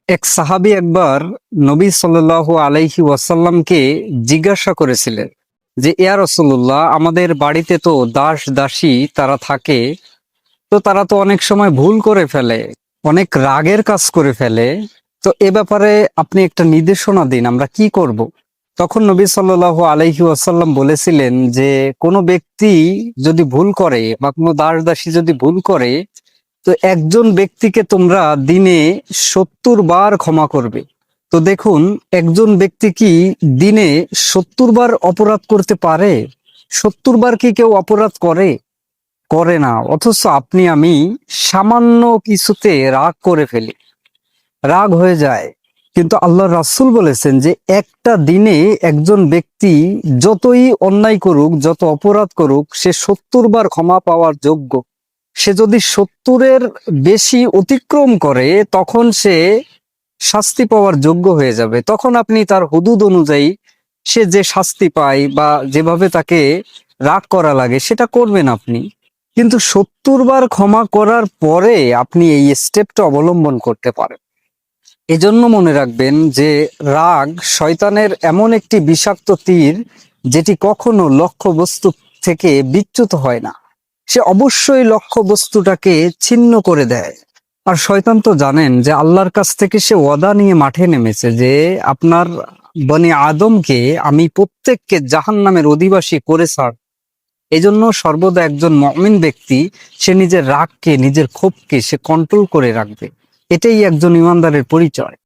এক সাহাবী একবার নবী সাল্লাল্লাহু আলাইহি ওয়াসাল্লামকে জিজ্ঞাসা করেছিলেন যে, ইয়া রাসূলুল্লাহ, আমাদের বাড়িতে তো দাস দাসী তারা থাকে, তো তারা তো অনেক সময় ভুল করে ফেলে, অনেক রাগের কাজ করে ফেলে। তো এ ব্যাপারে আপনি একটা নির্দেশনা দিন, আমরা কি করব? তখন নবী সাল্লাল্লাহু আলাইহি ওয়াসাল্লাম বলেছিলেন যে, কোনো ব্যক্তি যদি ভুল করে বা কোনো দাস দাসী যদি ভুল করে, তো একজন ব্যক্তিকে তোমরা দিনে ৭০ বার ক্ষমা করবে। তো দেখুন, একজন ব্যক্তি কি দিনে ৭০ বার অপরাধ করতে পারে? ৭০ বার কি কেউ অপরাধ করে? করে না। অথচ আপনি আমি সামান্য কিছুতে রাগ করে ফেলি, রাগ হয়ে যায়। কিন্তু আল্লাহ রাসূল বলেছেন যে একটা দিনে একজন ব্যক্তি যতই অন্যায় করুক, যত অপরাধ করুক, সে ৭০ বার ক্ষমা পাওয়ার যোগ্য। সে যদি ৭০-এর বেশি অতিক্রম করে, তখন সে শাস্তি পাওয়ার যোগ্য হয়ে যাবে। তখন আপনি তার হুদুদ অনুযায়ী সে যে শাস্তি পায় বা যেভাবে তাকে রাগ করা লাগে সেটা করবেন আপনি। কিন্তু ৭০ বার ক্ষমা করার পরে আপনি এই স্টেপটা অবলম্বন করতে পারেন। এজন্য মনে রাখবেন যে রাগ শয়তানের এমন একটি বিষাক্ত তীর, যেটি কখনো লক্ষ্যবস্তু থেকে বিচ্যুত হয় না। সে অবশ্যই লক্ষ্যবস্তুটাকে ছিন্ন করে দেয়। আর শয়তান তো জানেন যে আল্লাহর কাছ থেকে সে ওয়াদা নিয়ে মাঠে নেমেছে যে আপনার বনি আদমকে আমি প্রত্যেককে জাহান্নামের অধিবাসী করে ছাড়। এজন্য সর্বদা একজন মুমিন ব্যক্তি সে নিজের রাগকে, নিজের ক্ষোভকে সে কন্ট্রোল করে রাখবে। এটাই একজন ইমানদারের পরিচয়।